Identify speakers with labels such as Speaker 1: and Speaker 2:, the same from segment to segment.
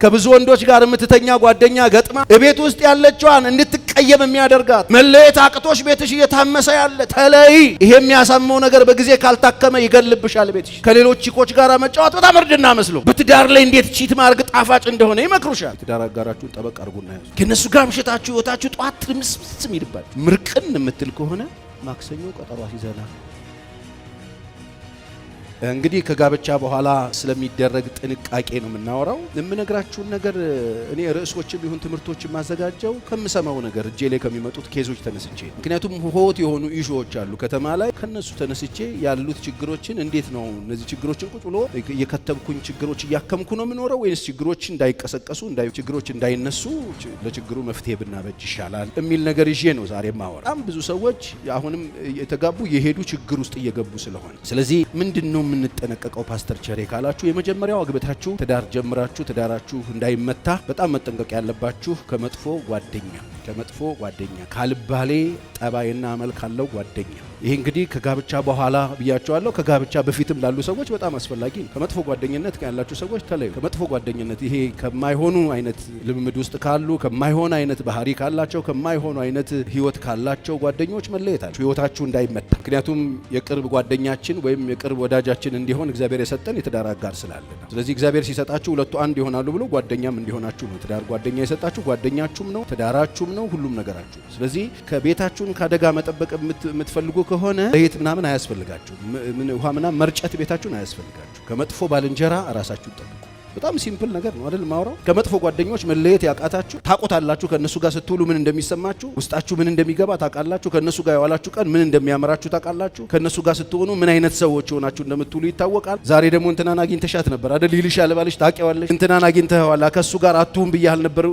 Speaker 1: ከብዙ ወንዶች ጋር የምትተኛ ጓደኛ ገጥማ እቤት ውስጥ ያለችዋን እንድትቀየም የሚያደርጋት መለየት አቅቶሽ ቤትሽ እየታመሰ ያለ ተለይ። ይሄ የሚያሳመው ነገር በጊዜ ካልታከመ ይገልብሻል። ቤትሽ ከሌሎች ቺኮች ጋር መጫወት በጣም እርድና መስሎ በትዳር ላይ እንዴት ቺት ማርግ ጣፋጭ እንደሆነ ይመክሩሻል። ትዳር አጋራችሁን ጠበቅ አርጉና ያዙ። ከነሱ ጋር ምሽታችሁ ህይወታችሁ ጧት ትምስም ይልባችሁ። ምርቅን የምትል ከሆነ ማክሰኞ ቀጠሮ ይዘናል። እንግዲህ ከጋብቻ በኋላ ስለሚደረግ ጥንቃቄ ነው የምናወራው። የምነግራችሁን ነገር እኔ ርዕሶችም ይሁን ትምህርቶችም ማዘጋጀው ከምሰማው ነገር እጄ ላይ ከሚመጡት ኬዞች ተነስቼ፣ ምክንያቱም ሆት የሆኑ ኢሹዎች አሉ ከተማ ላይ። ከነሱ ተነስቼ ያሉት ችግሮችን እንዴት ነው እነዚህ ችግሮችን ቁጭ ብሎ የከተብኩኝ ችግሮች እያከምኩ ነው የምኖረው ወይስ ችግሮች እንዳይቀሰቀሱ ችግሮች እንዳይነሱ ለችግሩ መፍትሄ ብናበጅ ይሻላል የሚል ነገር ይዤ ነው ዛሬ ማወራ። በጣም ብዙ ሰዎች አሁንም የተጋቡ የሄዱ ችግር ውስጥ እየገቡ ስለሆነ ስለዚህ ምንድነው የምንጠነቀቀው ፓስተር ቸሬ ካላችሁ፣ የመጀመሪያው አግብታችሁ ትዳር ጀምራችሁ ትዳራችሁ እንዳይመታ በጣም መጠንቀቅ ያለባችሁ ከመጥፎ ጓደኛ ካልባሌ ጠባይና አመል ካለው ጓደኛ። ይሄ እንግዲህ ከጋብቻ በኋላ ብያቸዋለሁ። ከጋብቻ በፊትም ላሉ ሰዎች በጣም አስፈላጊ ነው። ከመጥፎ ጓደኝነት ያላችሁ ሰዎች ተለዩ። ከመጥፎ ጓደኝነት ይሄ ከማይሆኑ አይነት ልምምድ ውስጥ ካሉ፣ ከማይሆን አይነት ባህሪ ካላቸው፣ ከማይሆኑ አይነት ህይወት ካላቸው ጓደኞች መለየት አለ ህይወታችሁ እንዳይመታ። ምክንያቱም የቅርብ ጓደኛችን ወይም የቅርብ ወዳጃችን እንዲሆን እግዚአብሔር የሰጠን የትዳር አጋር ስላለ ነው። ስለዚህ እግዚአብሔር ሲሰጣችሁ ሁለቱ አንድ ይሆናሉ ብሎ ጓደኛም እንዲሆናችሁ ነው። ትዳር ጓደኛ የሰጣችሁ ጓደኛችሁም ነው፣ ትዳራችሁም ነው፣ ሁሉም ነገራችሁ። ስለዚህ ከቤታችሁን ካደጋ መጠበቅ የምትፈልጉ ከሆነ ለየት ምናምን አያስፈልጋችሁ። ውሃ ምናምን መርጨት ቤታችሁን አያስፈልጋችሁ። ከመጥፎ ባልንጀራ ራሳችሁን ጠብቁ። በጣም ሲምፕል ነገር ነው አይደል ማውራው። ከመጥፎ ጓደኞች መለየት ያቃታችሁ ታቆታላችሁ። ከነሱ ጋር ስትውሉ ምን እንደሚሰማችሁ፣ ውስጣችሁ ምን እንደሚገባ ታውቃላችሁ። ከነሱ ጋር የዋላችሁ ቀን ምን እንደሚያመራችሁ ታውቃላችሁ። ከነሱ ጋር ስትሆኑ ምን አይነት ሰዎች ሆናችሁ እንደምትውሉ ይታወቃል። ዛሬ ደግሞ እንትናን አግኝተሻት ነበር አይደል ይልሻል ባልሽ፣ ታውቂዋለሽ። እንትናን አግኝተዋል ከሱ ጋር አትሁን ብያል ነበር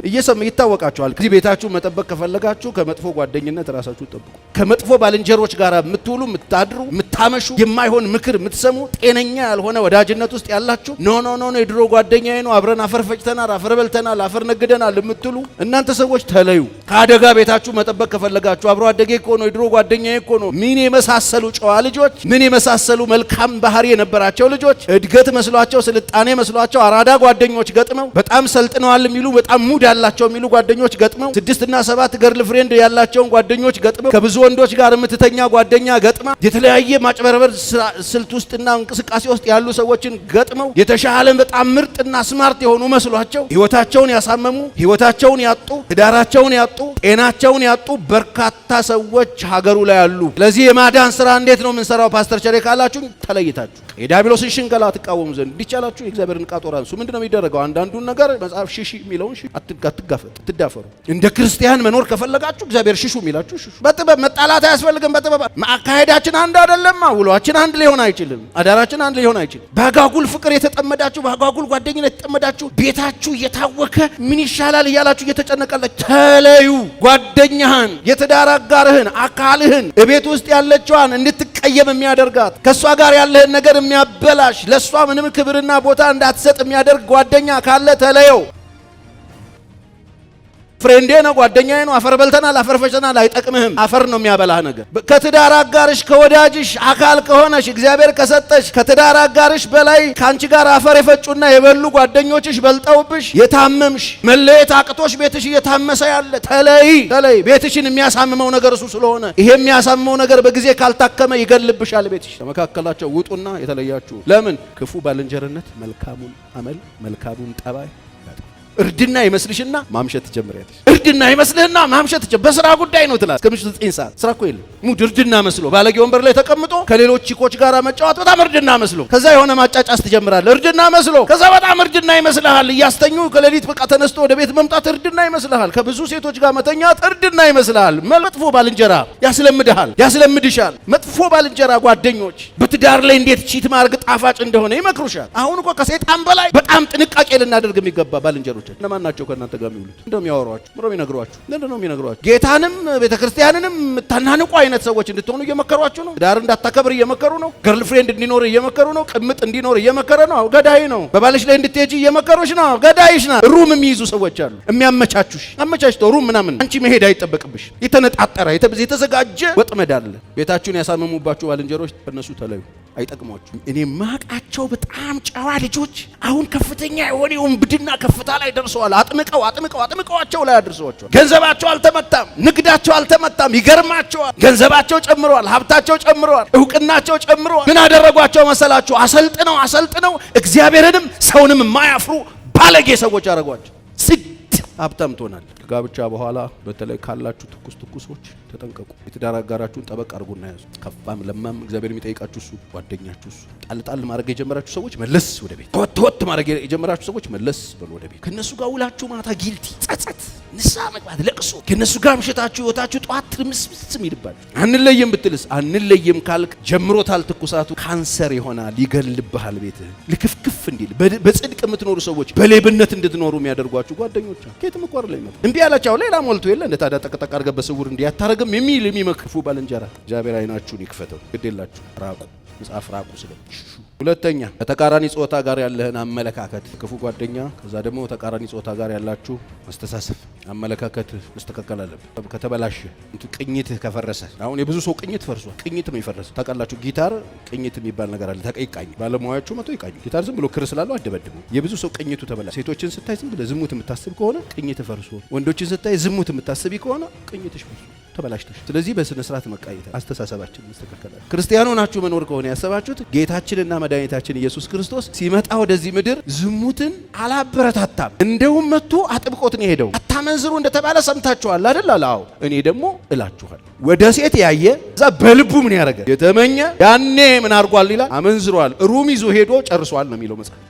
Speaker 1: ይታወቃችኋል። ከዚህ ቤታችሁ መጠበቅ ከፈለጋችሁ ከመጥፎ ጓደኝነት ራሳችሁ ጠብቁ። ከመጥፎ ባልንጀሮች ጋር የምትውሉ የምታድሩ፣ የምታመሹ፣ የማይሆን ምክር የምትሰሙ፣ ጤነኛ ያልሆነ ወዳጅነት ውስጥ ያላችሁ ኖ የድሮ ጓደኛዬ ነው አብረን አፈር ፈጭተናል፣ አፈር በልተናል፣ አፈር ነግደናል የምትሉ እናንተ ሰዎች ተለዩ። ከአደጋ ቤታችሁ መጠበቅ ከፈለጋችሁ አብሮ አደጌ እኮ ነው የድሮ ጓደኛዬ እኮ ነው። ምን የመሳሰሉ ጨዋ ልጆች፣ ምን የመሳሰሉ መልካም ባህሪ የነበራቸው ልጆች፣ እድገት መስሏቸው ስልጣኔ መስሏቸው አራዳ ጓደኞች ገጥመው፣ በጣም ሰልጥነዋል የሚሉ በጣም ሙድ ያላቸው የሚሉ ጓደኞች ገጥመው፣ 6 እና 7 ገርል ፍሬንድ ያላቸውን ጓደኞች ገጥመው፣ ከብዙ ወንዶች ጋር የምትተኛ ጓደኛ ገጥማ፣ የተለያየ ማጭበርበር ስልት ውስጥና እንቅስቃሴ ውስጥ ያሉ ሰዎችን ገጥመው የተሻለ በጣም ምርጥና ስማርት የሆኑ መስሏቸው ህይወታቸውን ያሳመሙ፣ ህይወታቸውን ያጡ፣ ትዳራቸውን ያጡ፣ ጤናቸውን ያጡ በርካታ ሰዎች ሀገሩ ላይ አሉ። ስለዚህ የማዳን ስራ እንዴት ነው የምንሰራው ፓስተር ቸሬ ካላችሁ፣ ተለይታችሁ የዲያብሎስን ሽንገላ ትቃወሙ ዘንድ እንዲቻላችሁ የእግዚአብሔርን ዕቃ ጦር አንሱ። ምንድነው የሚደረገው? አንዳንዱን ነገር መጽሐፍ ሽሽ የሚለውን አትጋፈጡ። እንደ ክርስቲያን መኖር ከፈለጋችሁ እግዚአብሔር ሽሹ የሚላችሁ ሽሹ። በጥበብ መጣላት አያስፈልግም። በጥበብ አካሄዳችን አንድ አይደለም፣ ውሏችን አንድ ሊሆን አይችልም፣ አዳራችን አንድ ሊሆን አይችልም። በአጓጉል ፍቅር የተጠመዳችሁ፣ በአጓጉል ጓደኝነት የተጠመዳችሁ፣ ቤታችሁ እየታወከ ምን ይሻላል እያላችሁ እየተጨነቃላችሁ ተለዩ። ጓደኛህን፣ የትዳር አጋርህን፣ አካልህን እቤት ውስጥ ያለችዋን እንድትቀየም የሚያደርጋት ከሷ ጋር ያለህን ነገር የሚያበላሽ ለሷ ምንም ክብርና ቦታ እንዳትሰጥ የሚያደርግ ጓደኛ ካለ ተለየው። ፍሬንዴ ነው ጓደኛዬ ነው አፈር በልተናል አፈር ፈጭተናል አይጠቅምህም። አፈር ነው የሚያበላህ ነገር። ከትዳር አጋርሽ ከወዳጅሽ አካል ከሆነሽ እግዚአብሔር ከሰጠሽ ከትዳር አጋርሽ በላይ ካንቺ ጋር አፈር የፈጩና የበሉ ጓደኞችሽ በልጠውብሽ የታመምሽ መለየት አቅቶሽ ቤትሽ እየታመሰ ያለ ተለይ። ቤትሽን የሚያሳምመው ነገር እሱ ስለሆነ ይሄ የሚያሳምመው ነገር በጊዜ ካልታከመ ይገልብሻል። ቤትሽ ከመካከላቸው ውጡና የተለያችሁ። ለምን? ክፉ ባልንጀርነት መልካሙን አመል መልካሙን ጠባይ እርድና ይመስልሽና ማምሸት ትጀምሪያለሽ። እርድና ይመስልህና ማምሸት በስራ ጉዳይ ነው ትላል። ከምሽቱ 9 ሰዓት ስራ እኮ የለም። ሙድ እርድና መስሎ ባለጌ ወንበር ላይ ተቀምጦ ከሌሎች ቺኮች ጋር መጫወት በጣም እርድና መስሎ፣ ከዛ የሆነ ማጫጫስ ትጀምራለህ እርድና መስሎ፣ ከዛ በጣም እርድና ይመስልሃል። እያስተኙ ከሌሊት በቃ ተነስቶ ወደ ቤት መምጣት እርድና ይመስልሃል። ከብዙ ሴቶች ጋር መተኛት እርድና ይመስልሃል። መጥፎ ባልንጀራ ያስለምድሻል። መጥፎ ባልንጀራ ጓደኞች በትዳር ላይ እንዴት ቺት ማርግ ጣፋጭ እንደሆነ ይመክሩሻል። አሁን እኮ ከሰይጣን በላይ በጣም ጥንቃቄ ልናደርግ የሚገባ ባልንጀሮች እነማን ናቸው? ከእናንተ ጋር የሚውሉት እንደሚያወሯችሁ ምንድነው የሚነግሯችሁ? ጌታንም ቤተክርስቲያንንም ታናንቁ አይነት ሰዎች እንድትሆኑ እየመከሯችሁ ነው። ትዳር እንዳታከብር እየመከሩ ነው። ገርል ፍሬንድ እንዲኖር እየመከሩ ነው። ቅምጥ እንዲኖር እየመከረ ነው። ገዳይ ነው። በባልሽ ላይ እንድትሄጂ እየመከሩሽ ነው። ገዳይሽ ናት። ሩም የሚይዙ ሰዎች አሉ የሚያመቻቹሽ። አመቻችተው ሩም ምናምን አንቺ መሄድ አይጠበቅብሽ። የተነጣጠረ የተዘጋጀ ወጥመድ አለ። ቤታችሁን ያሳመሙባችሁ ባልንጀሮች ከነሱ ተለዩ። አይጠቅሟችሁ። እኔ ማቃቸው በጣም ጨዋ ልጆች አሁን ከፍተኛ የሆነ ውንብድና ከፍታ ላይ ደርሰዋል። አጥምቀዋቸው ላይ አድርሰዋቸዋል። ገንዘባቸው አልተመታም፣ ንግዳቸው አልተመታም። ይገርማቸዋል። ገንዘባቸው ጨምረዋል፣ ሀብታቸው ጨምረዋል፣ እውቅናቸው ጨምረዋል። ምን አደረጓቸው መሰላችሁ? አሰልጥነው እግዚአብሔርንም ሰውንም የማያፍሩ ባለጌ ሰዎች አደረጓቸው። ሀብታም ትሆናል። ከጋብቻ በኋላ በተለይ ካላችሁ ትኩሶች ተጠንቀቁ። የትዳር አጋራችሁን ጠበቅ አድርጉና ያዙ። ከፋም ለማም እግዚአብሔር የሚጠይቃችሁ እሱ፣ ጓደኛችሁ እሱ። ጣል ማድረግ የጀመራችሁ ሰዎች መለስ ወደ ቤት፣ ተወት ማድረግ የጀመራችሁ ሰዎች መለስ በሉ ወደ ቤት። ከነሱ ጋር ውላችሁ ማታ ጊልቲ፣ ጸጸት፣ ንስሐ መግባት፣ ለቅሶ፣ ከነሱ ጋር ምሽታችሁ ህይወታችሁ ጠዋት ትርምስምስ ይልባችሁ። አንለየም ብትልስ አንለየም ካልክ ጀምሮታል ትኩሳቱ። ካንሰር ይሆናል፣ ይገልብሃል። ቤትህ ልክፍክፍ እንዲል በጽድቅ የምትኖሩ ሰዎች በሌብነት እንድትኖሩ የሚያደርጓችሁ ጓደኞች ከየትም እኮ አይደለም ይመጣ። እምቢ ያላቸው ሌላ ሞልቶ የለ እንደ ታዲያ ጠቅጠቅ አድርገህ በስውር እንዲያታረግም የሚመክፉ ባልንጀራ እግዚአብሔር አይናችሁን ይክፈተው። ግዴላችሁ ራቁ፣ መጽሐፍ ራቁ ስለሽ። ሁለተኛ ከተቃራኒ ጾታ ጋር ያለህን አመለካከት ክፉ ጓደኛ፣ ከዛ ደግሞ ተቃራኒ ጾታ ጋር ያላችሁ አስተሳሰብ አመለካከት መስተካከል አለበት። ከተበላሸ ቅኝትህ ከፈረሰ፣ አሁን የብዙ ሰው ቅኝት ፈርሷል። ቅኝት ነው የፈረሰው። ታውቃላችሁ ጊታር ቅኝት የሚባል ነገር አለ። ተቀይቃኝ ባለሙያዎቹ መቶ ይቃኙ። ጊታር ዝም ብሎ ክር ስላለው አደበድቡ። የብዙ ሰው ቅኝቱ ተበላሸ። ሴቶችን ስታይ ዝም ብለህ ዝሙት የምታስብ ከሆነ ቅኝት ፈርሶ፣ ወንዶችን ስታይ ዝሙት የምታስቢ ከሆነ ቅኝትሽ ፈርሶ ተበላሽተሽ። ስለዚህ በስነ ስርዓት መቃየት አስተሳሰባችን መስተካከል አለ። ክርስቲያኖ ናችሁ መኖር ከሆነ ያሰባችሁት ጌታችንና መድኃኒታችን ኢየሱስ ክርስቶስ ሲመጣ ወደዚህ ምድር ዝሙትን አላበረታታም። እንደውም መጥቶ አጥብቆት ነው የሄደው። አታመንዝሩ እንደተባለ ሰምታችኋል አይደል? አዎ እኔ ደግሞ እላችኋለሁ ወደ ሴት ያየ እዛ በልቡ ምን ያደረገ የተመኘ ያኔ ምን አድርጓል ይላል? አመንዝሯል። ሩም ይዞ ሄዶ ጨርሷል ነው የሚለው መጽሐፍ።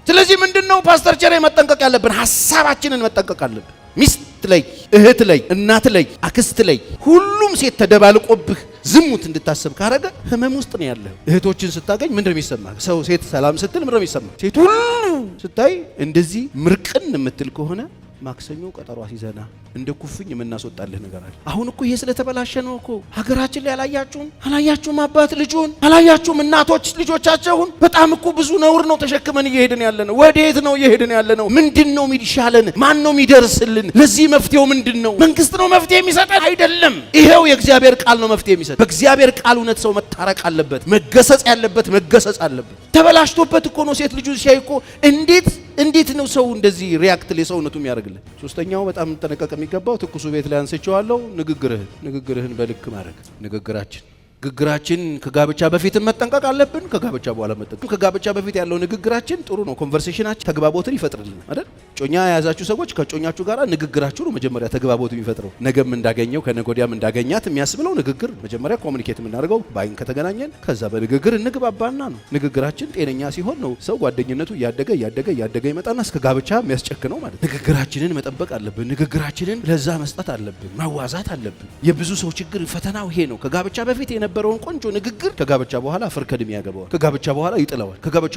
Speaker 1: ስለዚህ ምንድነው ፓስተር ቸሬ መጠንቀቅ ያለብን? ሐሳባችንን መጠንቀቅ አለብን። ሚስት ላይ፣ እህት ላይ፣ እናት ላይ፣ አክስት ላይ ሁሉም ሴት ተደባልቆብህ ዝሙት እንድታስብ ካረገ ህመም ውስጥ ነው ያለው። እህቶችን ስታገኝ ምንድነው የሚሰማህ? ሰው ሴት ሰላም ስትል ምንድነው የሚሰማህ? ሴት ሁሉ ስታይ እንደዚህ ምርቅን የምትል ከሆነ ማክሰኞ ቀጠሮ አስይዘና እንደ ኩፍኝ የምናስወጣልህ ነገር አለ። አሁን እኮ ይሄ ስለተበላሸ ነው እኮ ሀገራችን ላይ አላያችሁም? አባት ልጁን አላያችሁም? እናቶች ልጆቻቸውን። በጣም እኮ ብዙ ነውር ነው ተሸክመን እየሄድን ያለ ነው። ወዴት ነው እየሄድን ያለ ነው? ምንድን ነው የሚሻለን? ማን ነው የሚደርስልን? ለዚህ መፍትሄው ምንድን ነው? መንግስት ነው መፍትሄ የሚሰጠን? አይደለም። ይሄው የእግዚአብሔር ቃል ነው መፍትሄ የሚሰጥ። በእግዚአብሔር ቃል እውነት ሰው መታረቅ አለበት። መገሰጽ ያለበት መገሰጽ አለበት። ተበላሽቶበት እኮ ነው ሴት ልጁ ሲያይ እኮ እንዴት ነው ሰው እንደዚህ ሪያክት ለሰውነቱ የሚያደርግልን? ሶስተኛው በጣም ተጠንቀቅ የሚገባው ትኩሱ ቤት ላይ አንስቼዋለሁ። ንግግርህን በልክ ማድረግ። ንግግራችን ከጋብቻ በፊት መጠንቀቅ አለብን። ከጋብቻ በኋላ መጠንቀቅ። ከጋብቻ በፊት ያለው ንግግራችን ጥሩ ነው። ኮንቨርሴሽናችን ተግባቦትን ይፈጥርልናል አይደል? ጮኛ የያዛችሁ ሰዎች ከጮኛችሁ ጋር ንግግራችሁ ነው መጀመሪያ ተግባቦት የሚፈጥረው። ነገም እንዳገኘው ከነጎዲያም እንዳገኛት የሚያስብለው ንግግር። መጀመሪያ ኮሙኒኬት የምናደርገው በአይን ከተገናኘን፣ ከዛ በንግግር እንግባባና ነው። ንግግራችን ጤነኛ ሲሆን ነው ሰው ጓደኝነቱ እያደገ ይመጣና እስከ ጋብቻ የሚያስጨክነው ማለት። ንግግራችንን መጠበቅ አለብን። ንግግራችንን ለዛ መስጠት አለብን። ማዋዛት አለብን። የብዙ ሰው ችግር ፈተናው ይሄ ነው። ከጋብቻ በፊት የነበረውን ቆንጆ ንግግር ከጋብቻ በኋላ ፍርከድም ያገባዋል። ከጋብቻ በኋላ ይጥለዋል። ከጋብቻ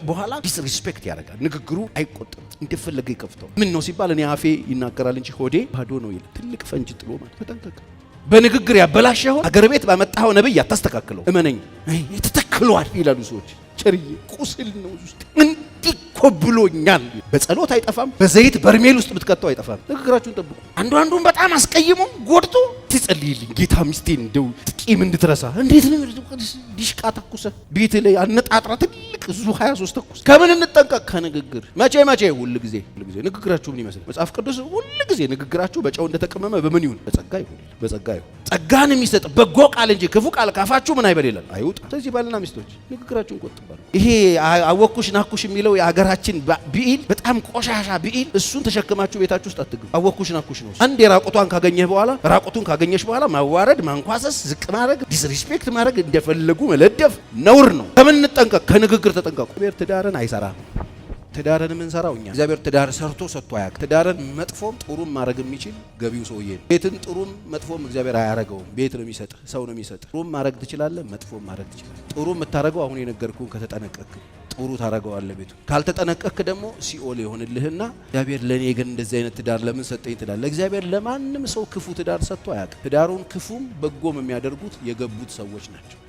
Speaker 1: በኋላ ዲስሪስፔክት ያደርጋል። ንግግሩ አይቆጥም፣ እንደፈለገ ይከፍተው። ምን ነው ሲባል እኔ አፌ ይናገራል እንጂ ሆዴ ባዶ ነው ይላል። ትልቅ ፈንጅ ጥሎ ማለት ተጠንቀቅ። በንግግር ያበላሸው አገር ቤት ባመጣው ነብይ አታስተካክለው። እመነኝ ተተክሏል ይላሉ ሰዎች። ጭርዬ ቁስል ነው ውስጥ ኮብሎኛል። በጸሎት አይጠፋም። በዘይት በርሜል ውስጥ ብትከተው አይጠፋም። ንግግራችሁን ጠብቁ። አንዱን በጣም አስቀይሞ ጎድቶ ትጸልይልኝ ጌታ ሚስቴን እንደው ጥቂም እንድትረሳ እንዴት ነው ዲሽቃ ተኩሰ ቤት ላይ አነጣጥራ ትልቅ ዙ 23 ተኩስ። ከምን እንጠንቀቅ? ከንግግር። መቼ ሁል ጊዜ ንግግራችሁ ምን ይመስላል? መጽሐፍ ቅዱስ ሁል ጊዜ ንግግራችሁ በጨው እንደተቀመመ በምን ይሁን? በጸጋ ይሁን። ጸጋን የሚሰጥ በጎ ቃል እንጂ ክፉ ቃል ካፋችሁ ምን አይበል ይላል፣ አይውጣ። ስለዚህ ባልና ሚስቶች ንግግራችሁን ቆጥባሉ። ይሄ አወኩሽ ናኩሽ የሚለው የሀገራችን ብሂል በጣም ቆሻሻ ብሂል። እሱን ተሸክማችሁ ቤታችሁ ውስጥ አትግቡ። አወኩሽ ናኩሽ ነው። አንድ የራቁቷን ካገኘሽ በኋላ ማዋረድ፣ ማንኳሰስ፣ ዝቅ ማድረግ፣ ዲስሪስፔክት ማድረግ፣ እንደፈለጉ መለደፍ ነውር ነው። ከምን እንጠንቀቅ? ከንግግር ተጠንቀቁ። እግዚአብሔር ትዳርን አይሰራም። ትዳርን የምንሰራው እኛ። እግዚአብሔር ትዳር ሰርቶ ሰጥቶ አያውቅም። ትዳርን መጥፎም ጥሩም ማድረግ የሚችል ገቢው ሰውዬ ነው። ቤትን ጥሩም መጥፎም እግዚአብሔር አያረገውም። ቤት ነው የሚሰጥ፣ ሰው ነው የሚሰጥ። ጥሩም ማድረግ ትችላለህ፣ መጥፎም ማድረግ ትችላለህ። ጥሩ የምታረገው አሁን የነገርኩህን ከተጠነቀቅክ ጥሩ ታረገዋለህ። ቤቱ ካልተጠነቀቅክ ደግሞ ሲኦል ይሆንልህና እግዚአብሔር ለኔ ግን እንደዚህ አይነት ትዳር ለምን ሰጠኝ ትላለህ። እግዚአብሔር ለማንም ሰው ክፉ ትዳር ሰጥቶ አያውቅም። ትዳሩን ክፉም በጎም የሚያደርጉት የገቡት ሰዎች ናቸው።